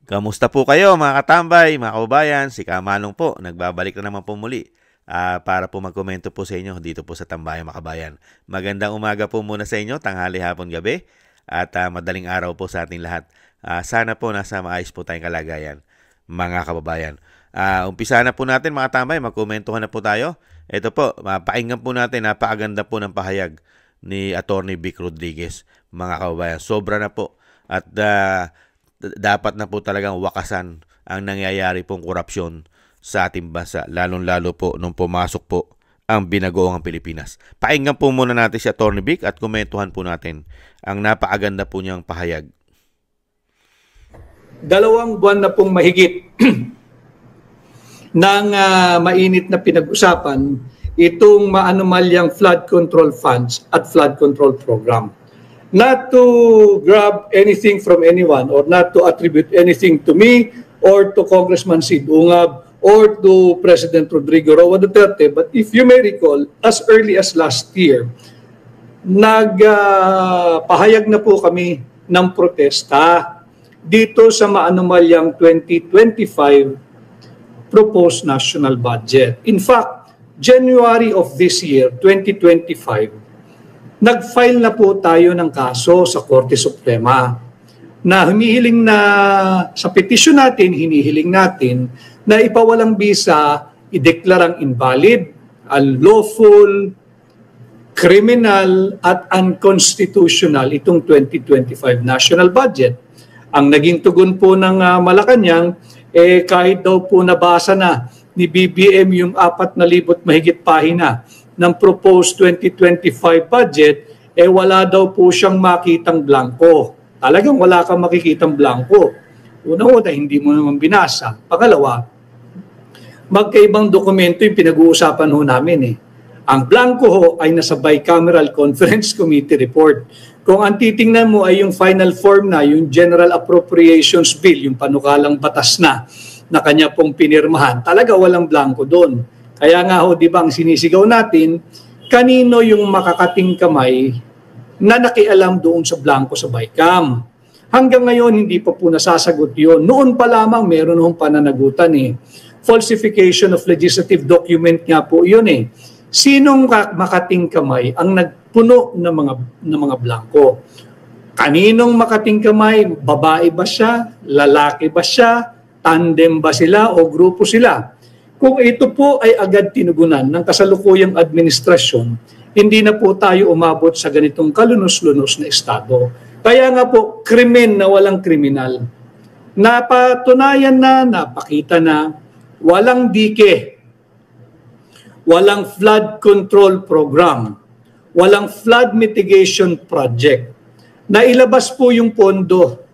Kamusta po kayo mga katambay, mga kababayan? Si Kamanong po, nagbabalik na naman po muli para po magkomento po sa inyo dito po sa Tambayang Makabayan. Magandang umaga po muna sa inyo, tanghali, hapon, gabi at madaling araw po sa ating lahat. Sana po nasa maayos po tayong kalagayan mga kababayan. Umpisa na po natin mga tambay, magkomentuhan na po tayo. Ito po, pakinggan po natin, napakaganda po ng pahayag ni Attorney Vic Rodriguez mga kababayan. Sobra na po at dapat na po talagang wakasan ang nangyayari pong korupsyon sa ating bansa, lalong-lalo po nung pumasok po ang binagoong Pilipinas. Pakinggan po muna natin si Atty. Vic at komentuhan po natin ang napakaganda po niyang pahayag. 2 buwan na pong mahigit ng mainit na pinag-usapan itong maanomalyang flood control funds at flood control program. Not to grab anything from anyone or not to attribute anything to me or to Congressman Sid Ungab or to President Rodrigo Roa Duterte, but if you may recall, as early as last year, nagpahayag na po kami ng protesta dito sa maanomalyang 2025 proposed national budget. In fact, January of this year, 2025, nag-file na po tayo ng kaso sa Korte Suprema na humihiling na sa petisyon natin, hinihiling natin na ipawalang bisa, ideklarang invalid, unlawful, criminal at unconstitutional itong 2025 national budget. Ang naging tugon po ng Malacanang, kahit daw po nabasa na ni BBM yung 4,000 mahigit pahina ng proposed 2025 budget, wala daw po siyang makitang blanco. Talagang wala kang makikitang blanco. Una-una, hindi mo naman binasa. Pangalawa, magkaibang dokumento yung pinag-uusapan ho namin. Ang blanco ho ay nasa Bicameral Conference Committee report. Kung ang titingnan mo ay yung final form na, yung General Appropriations Bill, yung panukalang batas na kanya pong pinirmahan, talaga walang blanco doon. Kaya nga ho, di ba, ang sinisigaw natin, kanino yung makakating kamay na nakialam doon sa blanco sa BICAM. Hanggang ngayon, hindi pa po nasasagot yun. Noon pa lamang, meron hong pananagutan Falsification of legislative document nga po yun Sinong makating kamay ang nagpuno ng mga blanco? Kaninong makating kamay? Babae ba siya? Lalaki ba siya? Tandem ba sila o grupo sila? Kung ito po ay agad tinugunan ng kasalukuyang administrasyon, hindi na po tayo umabot sa ganitong kalunos-lunos na estado. Kaya nga po, krimen na walang kriminal. Napatunayan na, napakita na, walang dike, walang flood control program, walang flood mitigation project. Nailabas po yung pondo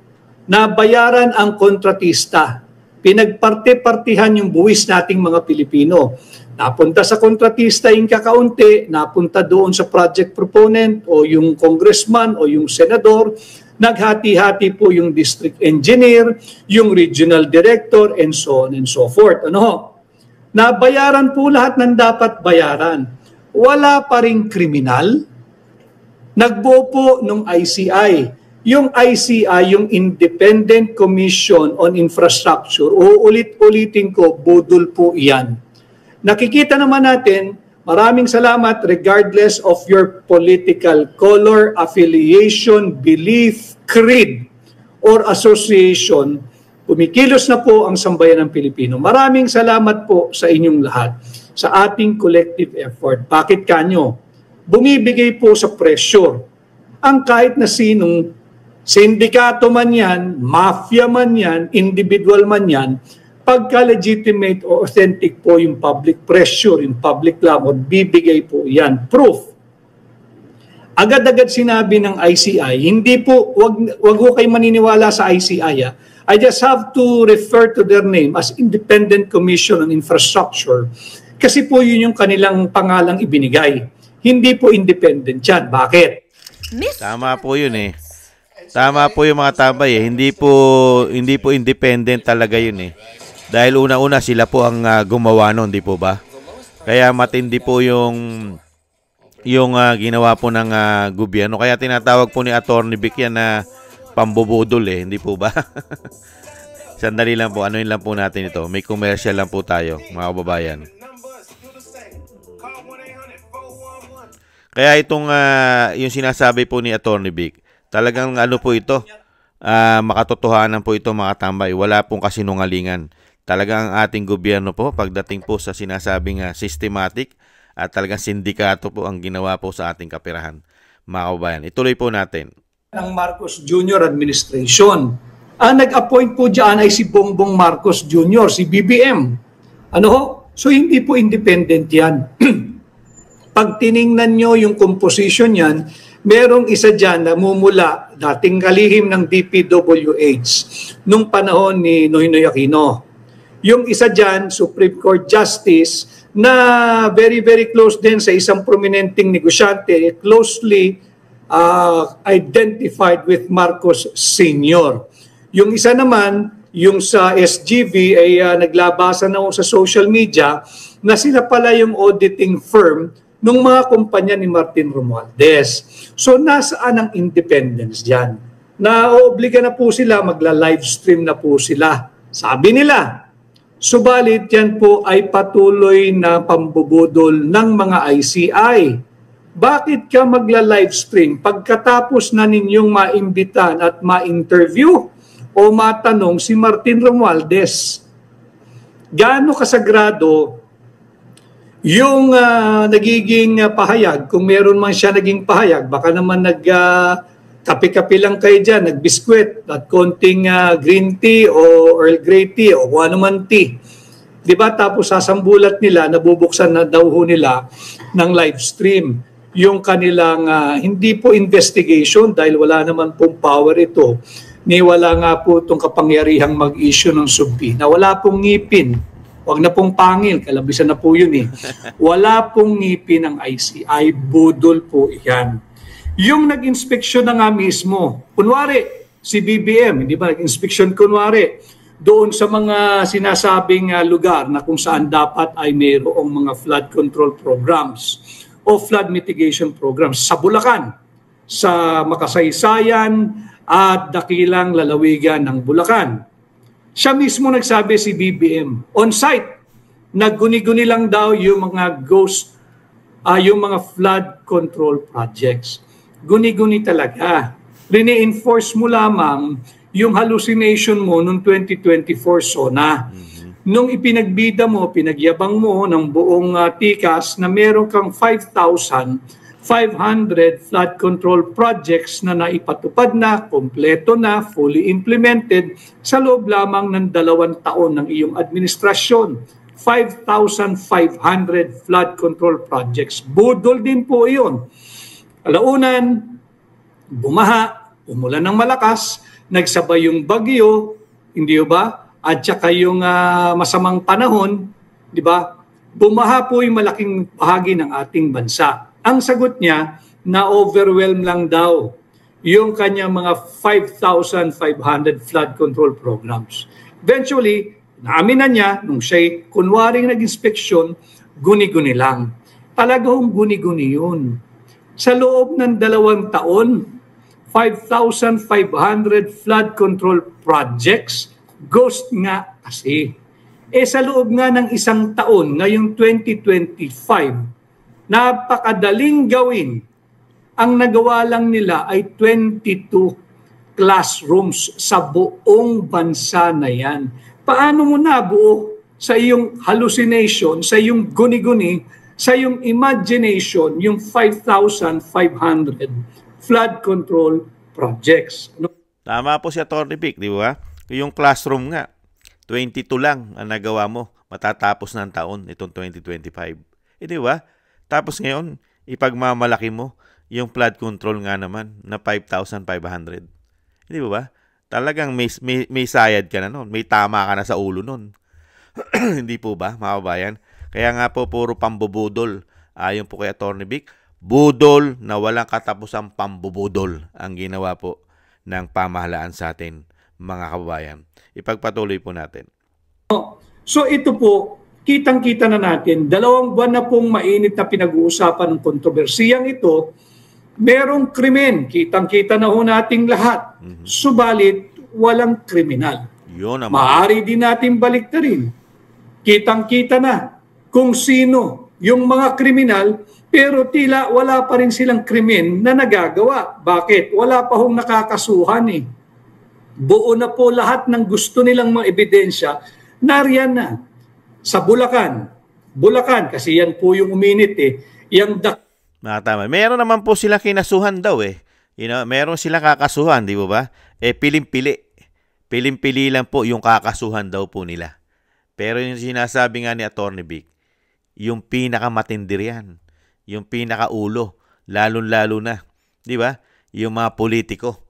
na bayaran ang kontratista. Pinagparte-partihan yung buwis nating mga Pilipino. Napunta sa kontratista yung kakaunti, napunta doon sa project proponent o yung congressman o yung senador, naghati-hati po yung district engineer, yung regional director, and so on and so forth. Nabayaran po lahat ng dapat bayaran. Wala pa ring kriminal. Nagbuo po nung ICI. Yung ICI, yung Independent Commission on Infrastructure, uulit-ulitin ko, budol po iyan. Nakikita naman natin, maraming salamat regardless of your political color, affiliation, belief, creed, or association, kumikilos na po ang sambayan ng Pilipino. Maraming salamat po sa inyong lahat, sa ating collective effort. Bakit kanyo? Bumibigay po sa pressure ang kahit na sinong sindikato man yan, mafia man yan, individual man yan, pagka legitimate o authentic po yung public pressure, yung public clamor, bibigay po yan. Proof. Agad-agad sinabi ng ICI, hindi po, wag ho kayo maniniwala sa ICI. I just have to refer to their name as Independent Commission on Infrastructure kasi po yun yung kanilang pangalang ibinigay. Hindi po independent yan. Bakit? Tama po yun Tama po yung mga tambay Hindi po independent talaga yun Dahil una-una sila po ang gumawa nun, di po ba? Kaya matindi po yung ginawa po ng gobyerno. Kaya tinatawag po ni Atty. Vic yan na pambubudol hindi po ba? Sandali lang po, anuin lang po natin ito. May commercial lang po tayo, mga kababayan. Kaya itong yung sinasabi po ni Attorney Vic, talagang ano po ito, makatotohanan po ito mga tambay. Wala pong kasinungalingan. Talagang ang ating gobyerno po, pagdating po sa sinasabing systematic at talagang sindikato po ang ginawa po sa ating kapirahan. Mga kababayan, ituloy po natin. Ang Marcos Jr. administration. Ang nag-appoint po dyan ay si Bongbong Marcos Jr., si BBM. Ano ho? So hindi po independent yan. Pag tiningnan nyo yung composition yan, merong isa dyan na mumula dating kalihim ng DPWH nung panahon ni Noynoy Aquino. Yung isa dyan, Supreme Court Justice, na very, very close din sa isang prominenteng negosyante, closely identified with Marcos Sr. Yung isa naman, yung sa SGV ay naglabasan na sa social media na sila pala yung auditing firm ng mga kumpanya ni Martin Romualdez. So nasaan ang independence dyan? Naoobliga na po sila, magla-livestream na po sila. Sabi nila, subalit yan po ay patuloy na pambubudol ng mga ICI. Bakit ka magla-livestream pagkatapos na ninyong maimbitan at ma-interview o matanong si Martin Romualdez? Gaano kasagrado yung nagiging pahayag, kung meron man siya naging pahayag, baka naman kape-kape lang kayo dyan, nagbiskwit at konting green tea o Earl Grey tea o kung ano man tea. Diba? Tapos sasambulat nila, nabubuksan na daw ho nila ng live stream. Yung kanilang, hindi po investigation dahil wala naman pong power ito, ni wala nga po itong kapangyarihang mag-issue ng subpoena. Wala pong ngipin. Huwag na pong pangil, kalabisan na po yun eh. Wala pong ngipin ng ICI, budol po yan. Yung nag-inspeksyon na nga mismo, kunwari, si BBM, hindi ba nag-inspeksyon kunwari, doon sa mga sinasabing lugar na kung saan dapat ay mayroong mga flood control programs o flood mitigation programs sa Bulacan, sa Makasaysayan at dakilang lalawigan ng Bulacan. Siya mismo nagsabi si BBM, on-site, nagguni-guni lang daw yung mga yung mga flood control projects. Guni-guni talaga. Rine-enforce mo lamang yung hallucination mo noong 2024 SONA. Nung ipinagbida mo, pinagyabang mo ng buong tikas na meron kang 5,500 flood control projects na naipatupad na, kompleto na, fully implemented sa loob lamang ng 2 taon ng iyong administrasyon. 5,500 flood control projects. Budol din po iyon. Alaunan, bumaha, umulan ng malakas, nagsabay yung bagyo, hindi ba? At saka yung masamang panahon, di ba? Bumaha po yung malaking bahagi ng ating bansa. Ang sagot niya, na-overwhelm lang daw yung kanyang mga 5,500 flood control programs. Eventually, naamin na niya, nung siya'y kunwaring nag-inspeksyon, guni-guni lang. Talagang guni-guni yun. Sa loob ng 2 taon, 5,500 flood control projects, ghost nga kasi. Sa loob nga ng 1 taon, ngayong 2025, napakadaling gawin. Ang nagawa lang nila ay 22 classrooms sa buong bansa na yan. Paano mo nabuo sa iyong hallucination, sa iyong guni-guni, sa iyong imagination, yung 5,500 flood control projects? Tama po si Atty. Vic, di ba? Yung classroom nga, 22 lang ang nagawa mo matatapos ng taon itong 2025. Di ba? Tapos ngayon, ipagmamalaki mo yung flood control nga naman na 5,500. Hindi ba? Talagang may sayad ka na nun. May tama ka na sa ulo nun. Hindi po ba, mga kabayan? Kaya nga po, puro pambubudol. Ayon po kay Atty. Vic, budol na walang katapusang pambubudol ang ginawa po ng pamahalaan sa atin, mga kababayan. Ipagpatuloy po natin. So ito po, kitang-kita na natin, 2 buwan na pong mainit na pinag-uusapan ng kontrobersiyang ito, merong krimen, kitang-kita na ho nating lahat. Subalit, walang kriminal. Yun naman. Maaari din natin baliktarin. Kitang-kita na kung sino yung mga kriminal, pero tila wala pa rin silang krimen na nagagawa. Bakit? Wala pa hong nakakasuhan eh. Buo na po lahat ng gusto nilang mga ebidensya, nariyan na. Sa Bulacan, kasi yan po yung uminit eh, yung tama. Meron naman po sila kinasuhan daw eh. Meron sila kakasuhan, di ba? Pilim-pili. Pilim-pili lang po yung kakasuhan daw po nila. Pero yung sinasabi nga ni Atty. Vic, yung pinakamatindi yan, yung pinakaulo, lalong-lalo na, di ba? Yung mga politiko.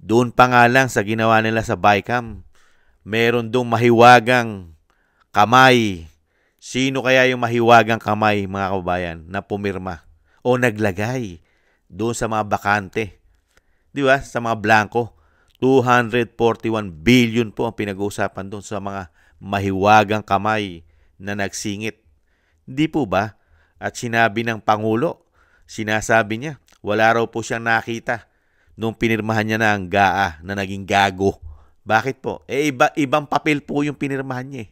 Doon pa nga lang sa ginawa nila sa BICAM, meron doong mahiwagang kamay. Sino kaya yung mahiwagang kamay, mga kababayan, na pumirma o naglagay doon sa mga bakante? Di ba? Sa mga blanco. 241 billion po ang pinag-uusapan doon sa mga mahiwagang kamay na nagsingit. Di po ba? At sinabi ng Pangulo, sinasabi niya, wala raw po siyang nakita nung pinirmahan niya na ang GAA na naging gago. Bakit po? Ibang papel po yung pinirmahan niya.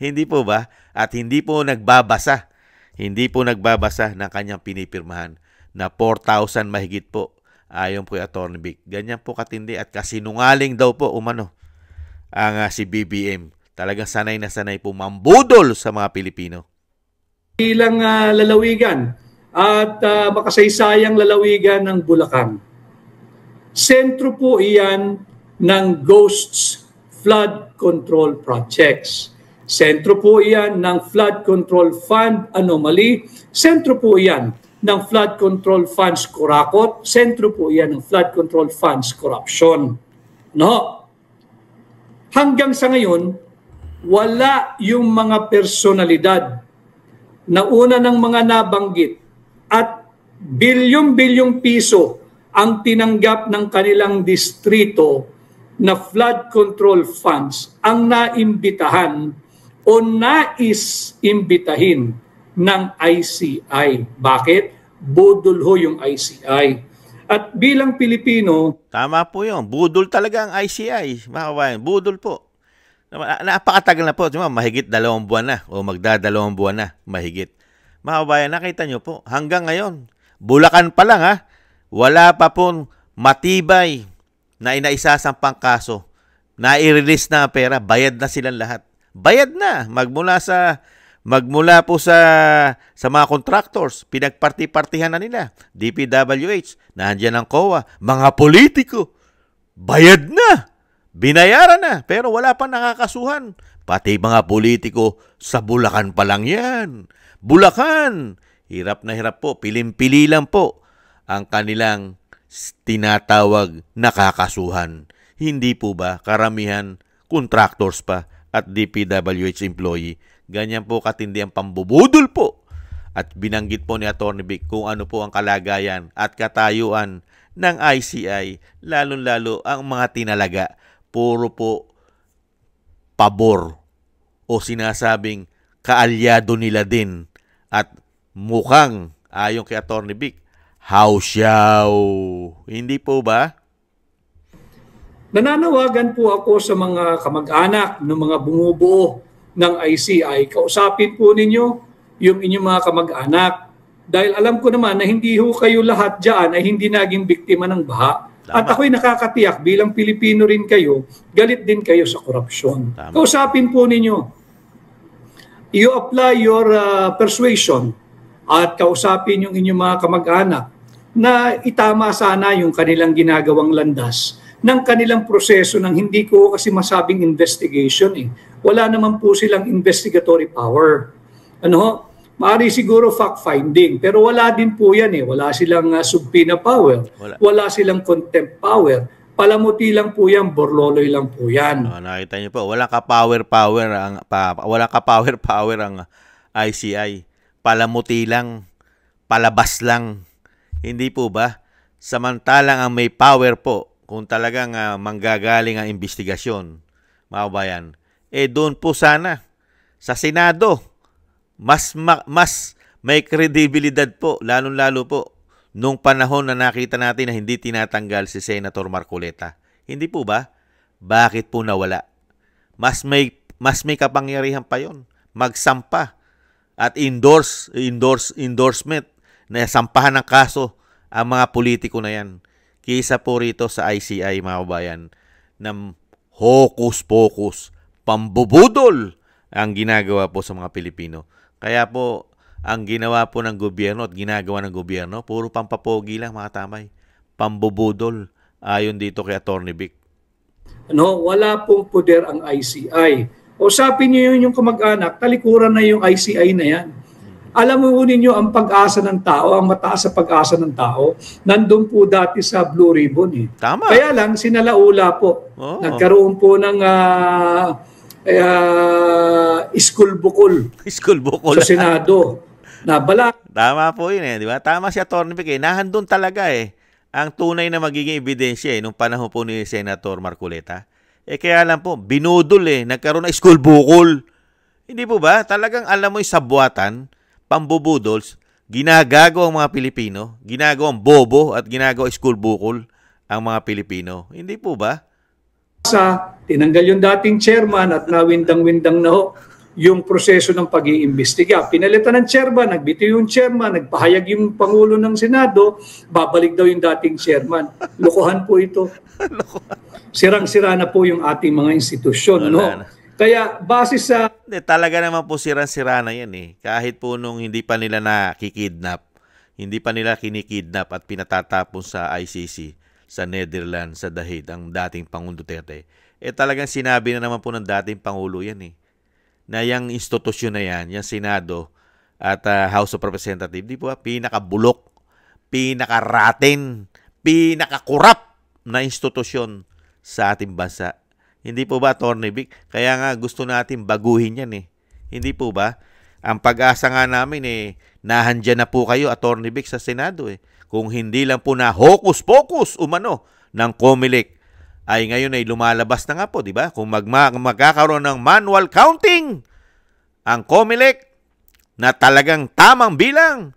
Hindi po ba? At hindi po nagbabasa. Hindi po nagbabasa ng kanyang pinipirmahan na 4,000 mahigit po. Ayon po kay Atty. Vic. Ganyan po katindi at kasinungaling daw po umano ang si BBM. Talagang sanay na sanay po mambudol sa mga Pilipino. Ilang lalawigan at makasaysayang lalawigan ng Bulacan. Sentro po iyan ng Ghosts Flood Control Projects. Sentro po iyan ng Flood Control Fund Anomaly. Sentro po iyan ng Flood Control Funds Kurakot. Sentro po iyan ng Flood Control Funds Corruption. No? Hanggang sa ngayon, wala yung mga personalidad na una ng mga nabanggit at bilyong-bilyong piso ang tinanggap ng kanilang distrito na flood control funds ang naimbitahan o nais-imbitahin ng ICI. Bakit? Budol ho yung ICI. At bilang Pilipino... Tama po yun. Budol talaga ang ICI. Mga kabayan, budol po. Napakatagal na po. Mahigit 2 buwan na o magda-2 buwan na. Mahigit. Mga kabayan, nakita nyo po. Hanggang ngayon, Bulacan pa lang ha. Wala pa pong matibay na inaisasampang kaso. Na-i-release na ang pera. Bayad na silang lahat. Bayad na. Magmula po sa mga contractors, pinagparti-partihan na nila. DPWH, nandiyan ang COA, mga politiko, bayad na, binayaran na, pero wala pa nakakasuhan. Pati mga politiko, sa Bulacan pa lang yan. Bulacan, hirap na hirap po, pilim-pili lang po ang kanilang tinatawag nakakasuhan. Hindi po ba karamihan contractors pa at DPWH employee? Ganyan po katindi ang pambubudol po. At binanggit po ni Atty. Vic kung ano po ang kalagayan at katayuan ng ICI, lalong-lalo ang mga tinalaga. Puro po pabor o sinasabing kaalyado nila din at mukhang, ayon kay Atty. Vic, hausyaw. Hindi po ba? Nananawagan po ako sa mga kamag-anak ng mga bumubuo ng ICI. Kausapin po ninyo yung inyong mga kamag-anak. Dahil alam ko naman na hindi ho kayo lahat dyan ay hindi naging biktima ng baha. Tama. At ako'y nakakatiyak bilang Pilipino rin kayo, galit din kayo sa korupsyon. Tama. Kausapin po ninyo. You apply your persuasion at kausapin yung inyong mga kamag-anak na itama sana yung kanilang ginagawang landas ng kanilang proseso ng hindi ko kasi masabing investigation eh. Wala naman po silang investigatory power. Maaari siguro fact-finding, pero wala din po yan eh. Wala silang subpoena power, wala silang contempt power. Palamuti lang po yan, borloloy lang po yan. Nakita niyo po, wala ka power ang ICI. Palamuti lang, palabas lang. Hindi po ba? Samantalang ang may power po, kung talagang manggagaling ang investigasyon, mga kabayan, doon po sana sa Senado, mas may kredibilidad po, lalong-lalo po, nung panahon na nakita natin na hindi tinatanggal si Senator Marcoleta. Hindi po ba? Bakit po nawala? Mas may kapangyarihan pa yon. Magsampa at endorsement na sampahan ng kaso ang mga politiko na yan. Kisa po rito sa ICI, mga kabayan, na hocus-pocus, pambubudol ang ginagawa po sa mga Pilipino. Kaya po, ang ginawa po ng gobyerno at ginagawa ng gobyerno, puro pampapogi lang, mga tamay. Pambubudol, ayon dito kay Atty. Vic. Wala pong poder ang ICI. O sapin niyo yun yung kamag-anak, talikuran na yung ICI na yan. Alam mo ninyo, ang pag-asa ng tao, ang mataas sa pag-asa ng tao, nandun po dati sa Blue Ribbon. Tama. Kaya lang, sinalaula po. Oo. Nagkaroon po ng school bukol sa Senado. Tama po yun di ba? Tama si Atty. Vic Nahandun talaga ang tunay na magiging ebidensya nung panahon po ni Senator Marcoleta. Kaya lang po, binudol nagkaroon ng school bukol. Hindi po ba? Talagang alam mo yung sabwatan, pambubudols, ginagago ang mga Pilipino, ginagawang bobo at ginagawa school bukol ang mga Pilipino. Hindi po ba? Tinanggal yung dating chairman at nawindang-windang na yung proseso ng pag-iimbestiga. Pinalitan ng chairman, nagbitiw yung chairman, nagpahayag yung Pangulo ng Senado, babalik daw yung dating chairman. Lokohan po ito. Sirang-sira na po yung ating mga institusyon. Kaya base sa... Talaga naman po sirang-sira na yan Kahit po nung hindi pa nila nakikidnap, hindi pa nila kinikidnap at pinatatapon sa ICC, sa Netherlands, sa The Hague, ang dating Pangulong Duterte. Talagang sinabi na naman po ng dating Pangulo yan na yung institusyon na yan, yung Senado at House of Representatives, di po pinakabulok, pinakaraten, pinakakurap na institusyon sa ating bansa. Hindi po ba, Atty. Vic? Kaya nga gusto natin baguhin yan Hindi po ba? Ang pag-asa nga namin nahandyan na po kayo, Atty. Vic, sa Senado Kung hindi lang po na hocus-pocus umano ng COMELEC, ay ngayon ay lumalabas na nga po, di ba? Kung magkakaroon ng manual counting ang COMELEC na talagang tamang bilang,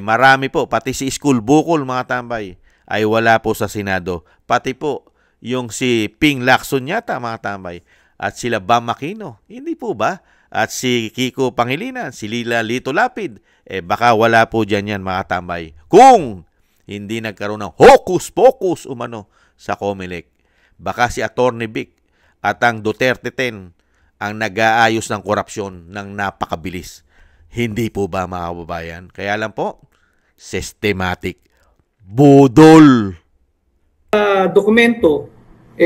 marami po, pati si school bukol, mga tambay, ay wala po sa Senado. Pati po, yung si Ping Lacson yata, mga tambay, at sila Bam Aquino, hindi po ba? At si Kiko Pangilinan, si Lito Lapid, baka wala po dyan yan, mga tambay. Kung hindi nagkaroon ng hocus-pocus umano sa COMELEC, baka si Atty. Vic at ang Duterte 10 ang nag-aayos ng korupsyon ng napakabilis. Hindi po ba, mga kababayan? Kaya lang po, systematic budol. Dokumento,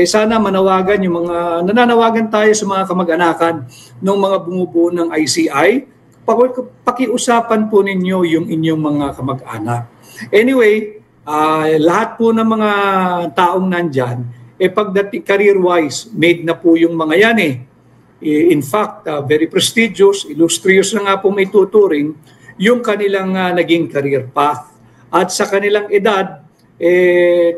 sana manawagan yung nananawagan tayo sa mga kamag-anakan ng mga bumubuo ng ICI. Pakiusapan po ninyo yung inyong mga kamag-anak. Anyway, lahat po ng mga taong nandyan, pagdating career-wise, made na po yung mga yan In fact, very prestigious, illustrious na nga po may tuturing yung kanilang naging career path. At sa kanilang edad,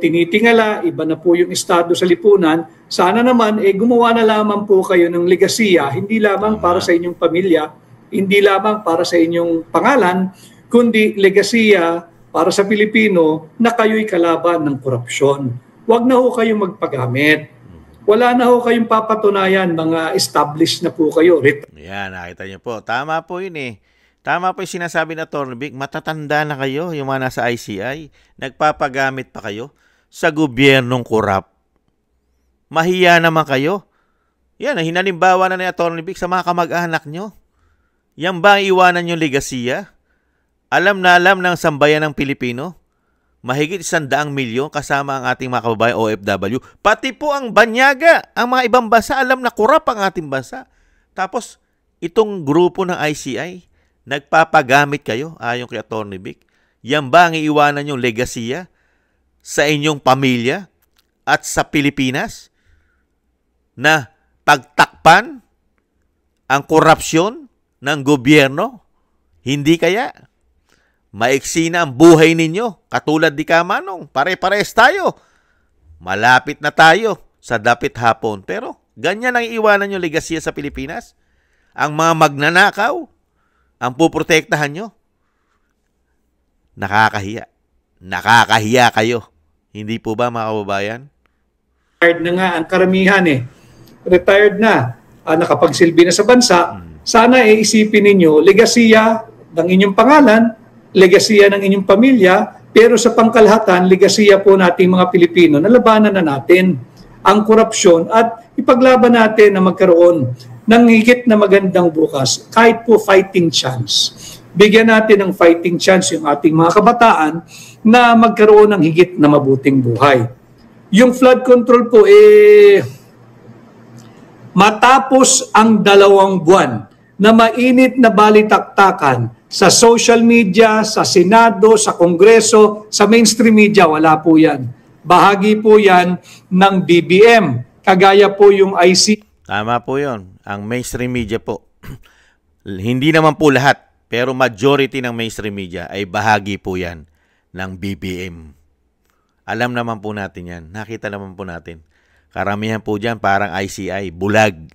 tinitingala, iba na po yung estado sa lipunan. Sana naman, gumawa na lamang po kayo ng legasiya, hindi lamang para sa inyong pamilya, hindi lamang para sa inyong pangalan, kundi legasiya para sa Pilipino na kayo'y kalaban ng korupsyon. Huwag na ho kayong magpagamit. Wala na ho kayong papatunayan, mga established na po kayo. Yan, nakita niyo po. Tama po yun Tama po yung sinasabi na Atty. Vic, matatanda na kayo, yung mga nasa ICI. Nagpapagamit pa kayo sa gobyernong korap. Mahiya naman kayo. Yan, hinalimbawa na ni Atty. Vic sa mga kamag-anak nyo. Yan ba ang iwanan yung legasiya? Alam na alam ng sambayan ng Pilipino. Mahigit 100 milyon kasama ang ating mga kababayan OFW. Pati po ang banyaga, ang mga ibang bansa, alam na korap ang ating bansa. Tapos, itong grupo ng ICI, nagpapagamit kayo, ayon kay Atty. Vic. Yan ba ang iiwanan yung legasiya sa inyong pamilya at sa Pilipinas? Na pagtakpan ang korupsyon ng gobyerno? Hindi kaya? Maiksi na ang buhay ninyo, katulad di Kamanong, pare-pares tayo. Malapit na tayo sa dapit hapon. Pero ganyan ang iiwanan yung legasiya sa Pilipinas. Ang mga magnanakaw, ang puprotektahan nyo. Nakakahiya. Nakakahiya kayo. Hindi po ba, mga kababayan? retired na nga ang karamihan eh. Retired na, nakapagsilbi na sa bansa. Sana isipin ninyo, legasiya ng inyong pangalan, legasiya ng inyong pamilya, pero sa pangkalahatan, legasiya po nating mga Pilipino na labanan na natin ang korupsyon at ipaglaban natin na magkaroon ng higit na magandang bukas, kahit po fighting chance. Bigyan natin ng fighting chance yung ating mga kabataan na magkaroon ng higit na mabuting buhay. Yung flood control po, matapos ang 2 buwan na mainit na balitaktakan sa social media, sa Senado, sa Kongreso, sa mainstream media, wala po yan. Bahagi po yan ng BBM. Kagaya po yung IC. Tama po yon. Ang mainstream media po. Hindi naman po lahat, pero majority ng mainstream media ay bahagi po yan ng BBM. Alam naman po natin yan. Nakita naman po natin. Karamihan po dyan parang ICI, bulag.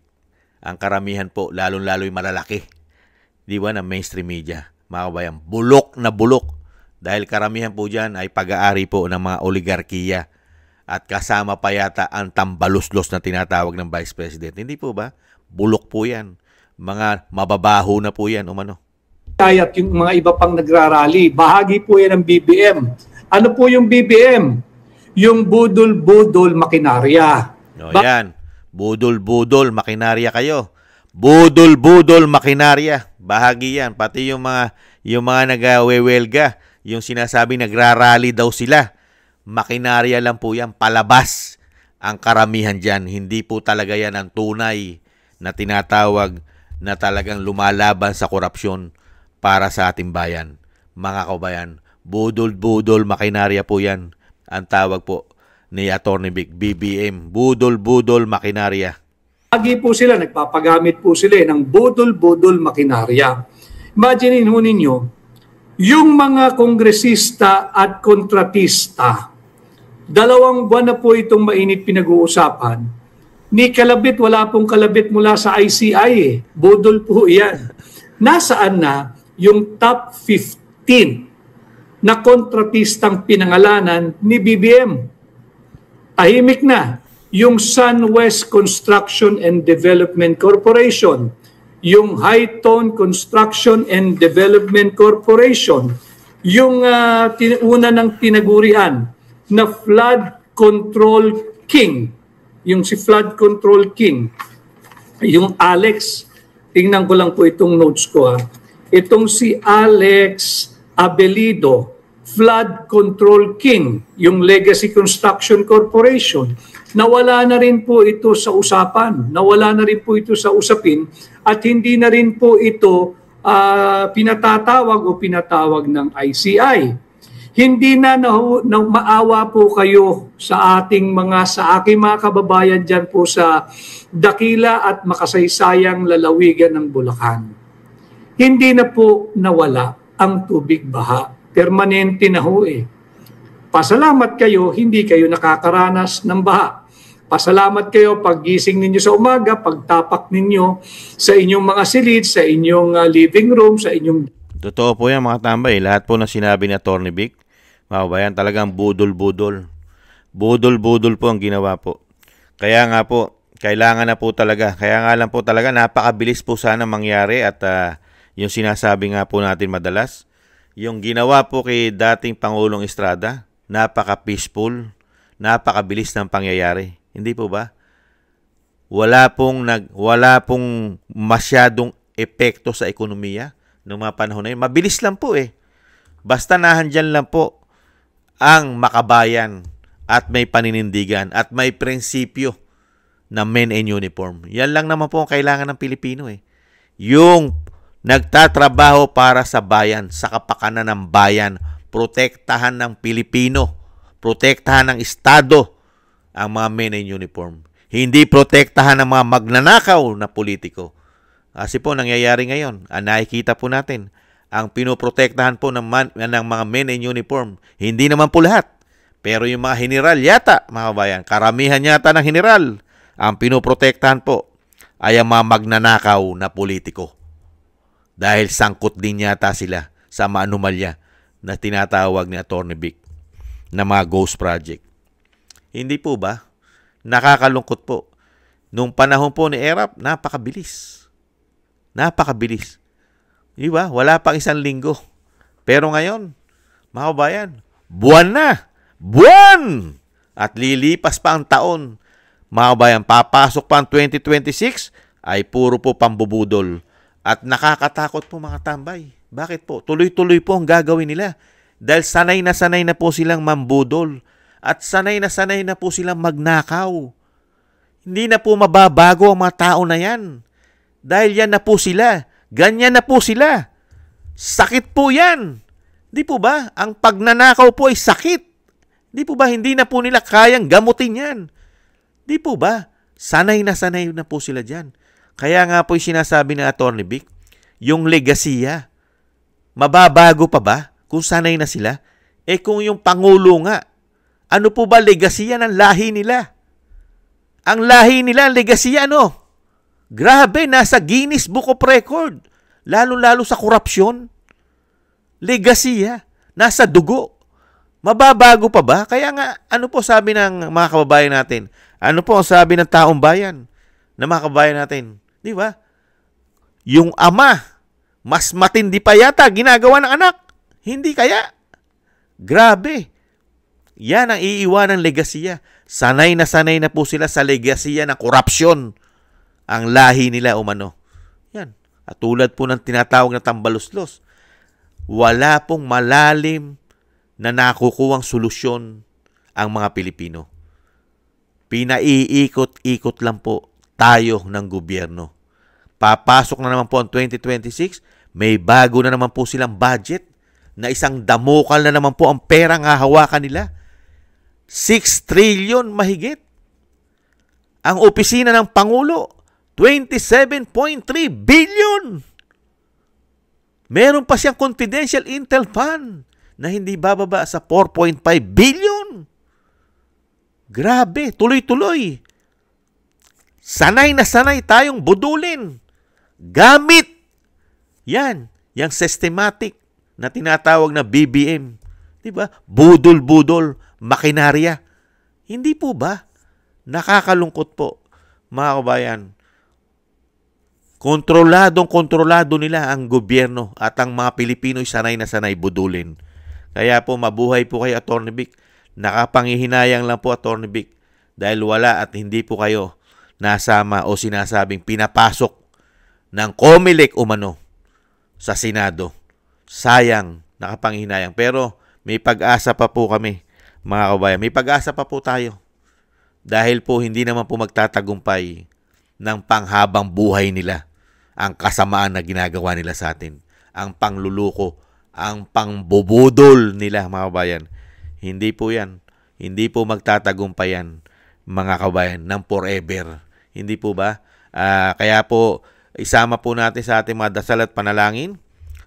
Ang karamihan po, lalong-lalo yung malalaki. Di ba, ng mainstream media. Mga kabayan, bulok na bulok. Dahil karamihan po dyan ay pag-aari po ng mga oligarkiya. At kasama pa yata ang tambaluslos na tinatawag ng Vice President. Hindi po ba? Bulok po yan. Mga mababaho na po yan, umano. At yung mga iba pang nagrarally, bahagi po yan ng BBM. Ano po yung BBM? Yung budol-budol makinarya. O yan. Budol-budol makinarya kayo. Budol-budol makinarya. Bahagi yan. Pati yung mga nag-wewelga, yung sinasabi nagrarally daw sila. Makinarya lang po yan. Palabas ang karamihan dyan. Hindi po talaga yan ang tunay na tinatawag na talagang lumalaban sa korupsyon para sa ating bayan. Mga kabayan, budol-budol makinarya po yan. Ang tawag po ni Atty. Vic, BBM, budol-budol makinarya. Lagi po sila, nagpapagamit po sila ng budol-budol makinarya. Imagine ho ninyo, yung mga kongresista at kontratista, 2 buwan na po itong mainit pinag-uusapan. Ni kalabit, wala pong kalabit mula sa ICI eh. Budol po yan. Nasaan na yung top 15 na kontratistang pinangalanan ni BBM? Tahimik na yung SunWest Construction and Development Corporation, yung Hightone Construction and Development Corporation, yung una ng tinagurian na Flood Control King, yung si Flood Control King, yung Alex, tingnan ko lang po itong notes ko itong si Alex Abelido, Flood Control King, yung Legacy Construction Corporation, nawala na rin po ito sa usapan, nawala na rin po ito sa usapin, at hindi na rin po ito pinatatawag o pinatawag ng ICI. Hindi na maawa po kayo sa aking mga kababayan dyan po sa dakila at makasaysayang lalawigan ng Bulacan. Hindi na po nawala ang tubig baha. Permanente na ho eh. Pasalamat kayo, hindi kayo nakakaranas ng baha. Pasalamat kayo paggising ninyo sa umaga, pagtapak ninyo sa inyong mga silid, sa inyong living room, sa inyong... Totoo po yan mga tambay. Lahat po na sinabi ni Atty. Vic, mga kabayan, talagang budol-budol. Budol-budol po ang ginawa po. Kaya nga po, kailangan na po talaga. Kaya nga lang po talaga, napakabilis po sana mangyari at yung sinasabi nga po natin madalas, yung ginawa po kay dating Pangulong Estrada, napaka-peaceful, napakabilis ng pangyayari. Hindi po ba? Wala pong masyadong epekto sa ekonomiya noong mga panahon na yun. Mabilis lang po eh. Basta nahandyan lang po ang makabayan at may paninindigan at may prinsipyo na men in uniform. Yan lang naman po ang kailangan ng Pilipino eh. Yung nagtatrabaho para sa bayan, sa kapakanan ng bayan, protektahan ng Pilipino, protektahan ng Estado ang mga men in uniform. Hindi protektahan ng mga magnanakaw na politiko. Kasi po nangyayari ngayon, nakikita po natin, ang pinoprotektahan po ng mga men in uniform, hindi naman po lahat. Pero yung mga general yata, mga kabayan, karamihan yata ng general, ang pinoprotektahan po ay ang mga magnanakaw na politiko. Dahil sangkot din yata sila sa mga anomalya na tinatawag ni Atty. Vic na mga ghost project. Hindi po ba? Nakakalungkot po. Nung panahon po ni Erap, napakabilis. Napakabilis. Di ba? Wala pang isang linggo. Pero ngayon, mga kabayan, buwan na! Buwan! At lilipas pa ang taon. Mga kabayan, papasok pa ang 2026 ay puro po pambubudol. At nakakatakot po mga tambay. Bakit po? Tuloy-tuloy po ang gagawin nila. Dahil sanay na po silang mambudol. At sanay na po silang magnakaw. Hindi na po mababago ang mga tao na yan. Dahil yan na po sila. Ganyan na po sila. Sakit po yan. Di po ba? Ang pagnanakaw po ay sakit. Di po ba? Hindi na po nila kayang gamutin yan. Di po ba? Sanay na po sila dyan. Kaya nga po yung sinasabi ng Atty. Vic, yung legasiya, mababago pa ba kung sanay na sila? Kung yung Pangulo nga, ano po ba legasiya ng lahi nila? Ang lahi nila, ang legasiya ano? Grabe, nasa Guinness Book of Record. Lalo-lalo sa korupsyon. Legasiya, nasa dugo. Mababago pa ba? Kaya nga, ano po sabi ng mga kababayan natin? Ano po ang sabi ng taong bayan ng mga kababayan natin? Di ba? Yung ama, mas matindi pa yata ginagawa ng anak. Hindi kaya? Grabe. Yan ang iiwanang legasiya. Sanay na po sila sa legasiya ng korupsyon. Ang lahi nila umano. Yan. At tulad po ng tinatawag na tambaluslos, wala pong malalim na nakukuwang solusyon ang mga Pilipino. Pinaiikot-ikot lang po tayo ng gobyerno. Papasok na naman po ang 2026, may bago na naman po silang budget na isang damukal na naman po ang perang hahawakan nila. 6 trillion mahigit. Ang opisina ng Pangulo, 27.3 billion. Meron pa siyang confidential intel fund na hindi bababa sa 4.5 billion. Grabe, tuloy-tuloy. Sanay na sanay tayong budulin. Gamit. Yan, yung systematic na tinatawag na BBM. Diba? Budol-budol, makinarya. Hindi po ba? Nakakalungkot po, mga kabayan. Kontrolado nila ang gobyerno at ang mga Pilipino'y sanay na sanay budulin. Kaya po mabuhay po kayo, Atty. Vic. Nakapangihinayang lang po, Atty. Vic. Dahil wala at hindi po kayo nasama o sinasabing pinapasok ng COMELEC umano sa Senado. Sayang, nakapangihinayang. Pero may pag-asa pa po kami, mga kabayan. May pag-asa pa po tayo. Dahil po hindi naman po magtatagumpay ng panghabang buhay nila ang kasamaan na ginagawa nila sa atin. Ang pangluluko, ang pangbubudol nila, mga kabayan. Hindi po yan. Hindi po magtatagumpay yan, mga kabayan, ng forever. Hindi po ba? Kaya po, isama po natin sa ating mga dasal at panalangin,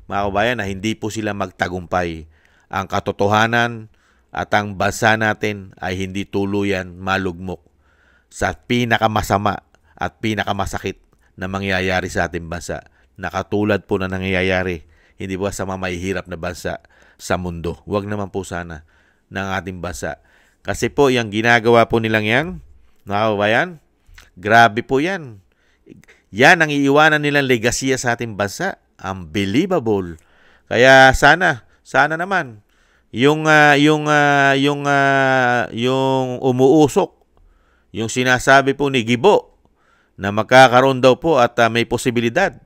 mga kabayan, na hindi po sila magtagumpay. Ang katotohanan at ang bansa natin ay hindi tuluyan malugmok sa pinakamasama at pinakamasakit na mangyayari sa ating bansa. Nakatulad po na nangyayari, hindi ba sa mamahihirap na bansa sa mundo. Huwag naman po sana ng ating bansa. Kasi po, yung ginagawa po nilang yan, mga kabayan, grabe po yan. Yan ang iiwanan nilang legasiya sa ating bansa. Unbelievable. Kaya sana naman, yung umuusok, yung sinasabi po ni Gibo, na magkakaroon daw po at may posibilidad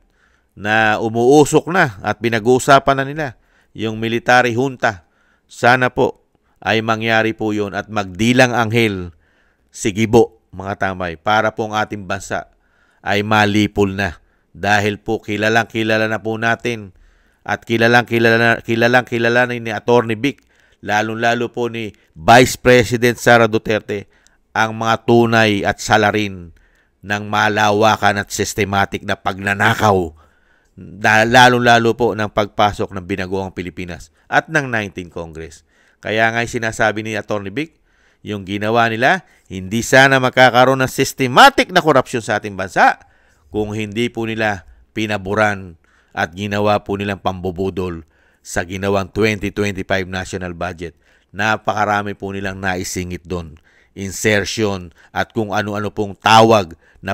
na umuusok na at pinag-uusapan na nila yung military junta. Sana po ay mangyari po yun at magdilang anghel si Gibo, mga tambay, para po ang ating bansa ay malipol na. Dahil po kilalang-kilala na po natin at kilalang-kilala ni Atty. Vic, lalong-lalo po ni Vice President Sara Duterte, ang mga tunay at salarin ng malawakan at systematic na pagnanakaw, lalong-lalo po ng pagpasok ng Binagoong Pilipinas at ng 19th Congress. Kaya nga sinasabi ni Atty. Vic, yung ginawa nila, hindi sana makakaroon ng systematic na korupsyon sa ating bansa kung hindi po nila pinaburan at ginawa po nilang pambubudol sa ginawang 2025 national budget. Napakarami po nilang naisingit doon. insertion at kung ano-ano pong tawag na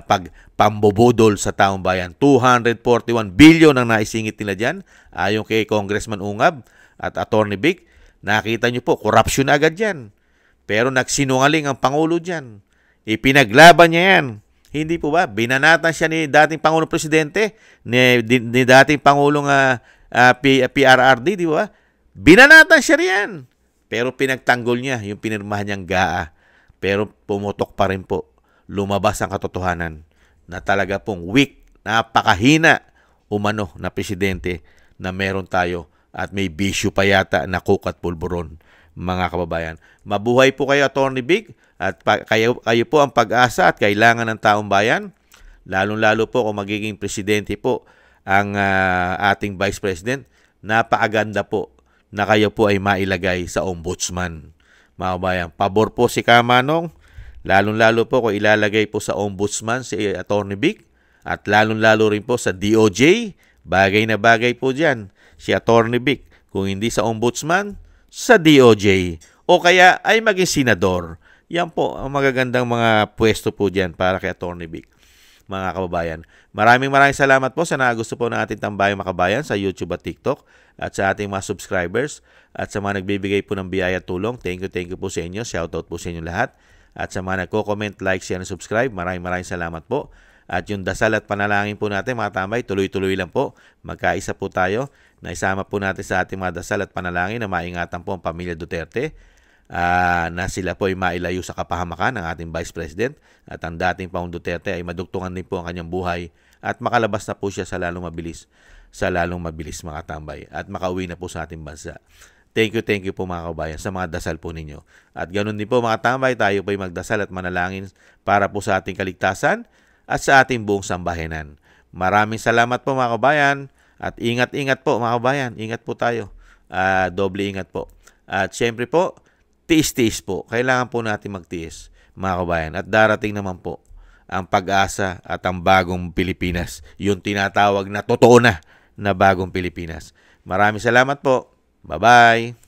pambubudol sa taong bayan. 241 billion ang naisingit nila dyan, ayon kay Congressman Ungab at Attorney Vic. Nakita nyo po, corruption agad yan. Pero nagsinungaling ang Pangulo dyan. Ipinaglaban niya yan. Hindi po ba? Binanatan siya ni dating Pangulong Presidente, ni dating Pangulong PRRD, di ba? Binanatan siya riyan. Pero pinagtanggol niya yung pinirmahan niyang GAA. Pero pumutok pa rin po. Lumabas ang katotohanan na talaga pong weak, napakahina umano na presidente na meron tayo at may bisyo pa yata na coke at pulburon, mga kababayan. Mabuhay po kayo, Attorney Vic, at kayo po ang pag-asa at kailangan ng taong bayan, lalong-lalo po kung magiging presidente po ang ating Vice President. Napakaganda po na kayo po ay mailagay sa ombudsman. Mga kabayan, pabor po si Kamanong, lalong-lalo po kung ilalagay po sa ombudsman si Attorney Vic, at lalong-lalo rin po sa DOJ, bagay na bagay po dyan si Attorney Vic, kung hindi sa ombudsman, sa DOJ, o kaya ay maging senador. Yan po ang magagandang mga pwesto po dyan para kay Attorney Vic, mga kababayan. Maraming salamat po sa nagusto po ng ating Tambayang Makabayan sa YouTube at TikTok, at sa ating mga subscribers at sa mga nagbibigay po ng biyaya at tulong. Thank you po sa inyo. Shoutout po sa inyo lahat. At sa mga nagko-comment, like, share, and subscribe, maraming salamat po. At yung dasal at panalangin po natin, mga tambay, tuloy-tuloy lang po. Magkaisa po tayo. Naisama po natin sa ating mga dasal at panalangin na maingatan po ang pamilya Duterte, na sila po ay mailayo sa kapahamakan ng ating Vice President, at ang dating Pangulong Duterte ay madugtungan din po ang kanyang buhay at makalabas na po siya sa lalong mabilis mga tambay, at makauwi na po sa ating bansa. Thank you po mga kabayan sa mga dasal po ninyo. At ganoon din po mga tambay, tayo po ay magdasal at manalangin para po sa ating kaligtasan at sa ating buong sambahanan. Maraming salamat po mga kabayan, at ingat-ingat po mga kabayan. Ingat po tayo. Doble ingat po. At syempre po, tiis-tiis po. Kailangan po natin magtiis mga kabayan. At darating naman po ang pag-asa at ang bagong Pilipinas. Yung tinatawag na totoo na bagong Pilipinas. Maraming salamat po. Bye-bye.